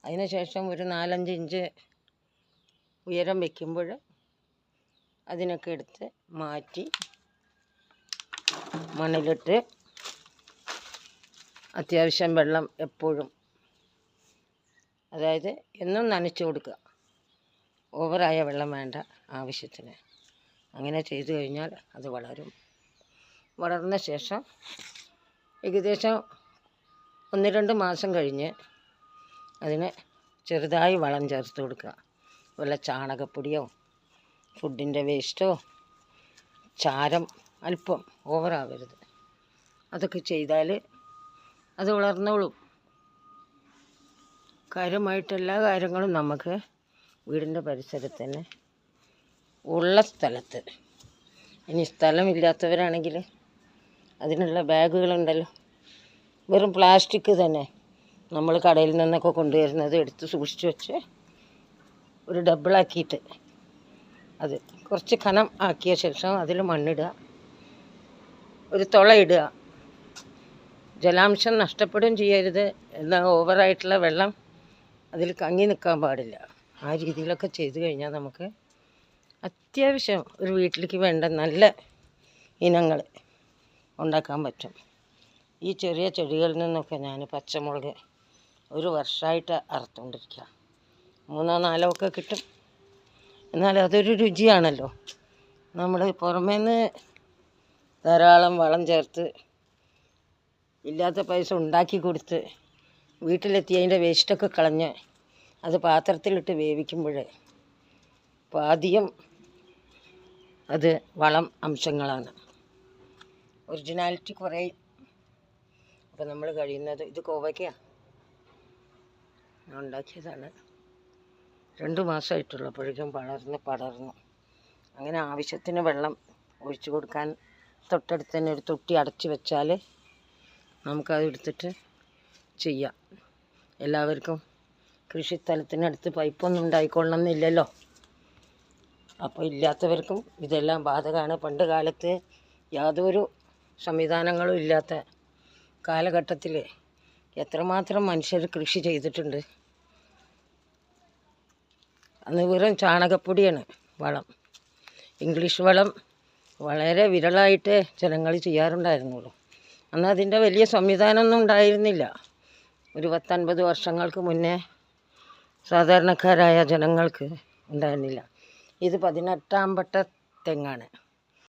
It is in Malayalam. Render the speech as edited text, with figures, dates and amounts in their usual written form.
അതിന് ശേഷം ഒരു 4-5 ഇഞ്ച് ഉയരം വയ്ക്കുമ്പോൾ അതിനൊക്കെ എടുത്ത് മാറ്റി മണ്ണിലിട്ട് അത്യാവശ്യം വെള്ളം എപ്പോഴും, അതായത് എന്നും നനച്ചു കൊടുക്കുക. ഓവറായ വെള്ളം വേണ്ട, ആവശ്യത്തിന്. അങ്ങനെ ചെയ്തു കഴിഞ്ഞാൽ അത് വളരും. വളർന്ന ശേഷം ഏകദേശം 1-2 മാസം കഴിഞ്ഞ് അതിന് ചെറുതായി വളം ചേർത്ത് കൊടുക്കുക. വല്ല ചാണകപ്പൊടിയോ ഫുഡിൻ്റെ വേസ്റ്റോ ചാരം അല്പം, ഓവറാവരുത്. അതൊക്കെ ചെയ്താൽ അത് വളർന്നോളും. കാര്യമായിട്ട് എല്ലാ കാര്യങ്ങളും നമുക്ക് വീടിൻ്റെ പരിസരത്ത് തന്നെ ഉള്ള സ്ഥലത്ത്. ഇനി സ്ഥലമില്ലാത്തവരാണെങ്കിൽ അതിനുള്ള ബാഗുകളുണ്ടല്ലോ, വെറും പ്ലാസ്റ്റിക് തന്നെ നമ്മൾ കടയിൽ നിന്നൊക്കെ കൊണ്ടുവരുന്നത് എടുത്ത് സൂക്ഷിച്ച് വെച്ച് ഒരു ഡബിളാക്കിയിട്ട് അത് കുറച്ച് കനം ആക്കിയ ശേഷം അതിൽ മണ്ണിടുക, ഒരു തുളയിടുക. ജലാംശം നഷ്ടപ്പെടുകയും ചെയ്യരുത്, എന്നാൽ ഓവറായിട്ടുള്ള വെള്ളം അതിൽ കങ്ങി നിൽക്കാൻ പാടില്ല. ആ രീതിയിലൊക്കെ ചെയ്തു കഴിഞ്ഞാൽ നമുക്ക് അത്യാവശ്യം ഒരു വീട്ടിലേക്ക് വേണ്ട നല്ല ഇനങ്ങൾ ഉണ്ടാക്കാൻ പറ്റും. ഈ ചെറിയ ചെടികളിൽ നിന്നൊക്കെ ഞാൻ പച്ചമുളക് ഒരു വർഷമായിട്ട് അറുത്തുകൊണ്ടിരിക്കുക. 3-4 ഒക്കെ കിട്ടും. എന്നാൽ അതൊരു രുചിയാണല്ലോ. നമ്മൾ പുറമേന്ന് ധാരാളം വളം ചേർത്ത് ഇല്ലാത്ത പൈസ ഉണ്ടാക്കി കൊടുത്ത് വീട്ടിലെത്തി അതിൻ്റെ വേസ്റ്റൊക്കെ കളഞ്ഞ് അത് പാത്രത്തിലിട്ട് വേവിക്കുമ്പോൾ പാതിയും അത് വളം അംശങ്ങളാണ്. ഒറിജിനാലിറ്റി കുറയും. അപ്പോൾ നമ്മൾ കഴിയുന്നത്, ഇത് കോവയ്ക്കയാണ്, ഞാൻ ഉണ്ടാക്കിയതാണ്. 2 മാസമായിട്ടുള്ളപ്പോഴേക്കും പടർന്നു. അങ്ങനെ ആവശ്യത്തിന് വെള്ളം ഒഴിച്ചു കൊടുക്കാൻ തൊട്ടടുത്ത് തന്നെ ഒരു തൊട്ടി അടച്ച് വെച്ചാൽ നമുക്കത് എടുത്തിട്ട് ചെയ്യാം. എല്ലാവർക്കും കൃഷിസ്ഥലത്തിനടുത്ത് പൈപ്പൊന്നും ഉണ്ടായിക്കൊള്ളണമെന്നില്ലല്ലോ. അപ്പോൾ ഇല്ലാത്തവർക്കും ഇതെല്ലാം ബാധകമാണ്. പണ്ട് കാലത്ത് യാതൊരു സംവിധാനങ്ങളും ഇല്ലാത്ത കാലഘട്ടത്തിൽ എത്രമാത്രം മനുഷ്യർ കൃഷി ചെയ്തിട്ടുണ്ട്. അന്ന് വെറും ചാണകപ്പൊടിയാണ് വളം. ഇംഗ്ലീഷ് വളം വളരെ വിരളായിട്ട് ജനങ്ങൾ ചെയ്യാറുണ്ടായിരുന്നുള്ളൂ. അന്ന് അതിൻ്റെ വലിയ സംവിധാനമൊന്നും ഉണ്ടായിരുന്നില്ല. ഒരു 10-50 വർഷങ്ങൾക്ക് മുന്നേ സാധാരണക്കാരായ ജനങ്ങൾക്ക് ഉണ്ടായിരുന്നില്ല. ഇത് 18 പട്ട തെങ്ങാണ്.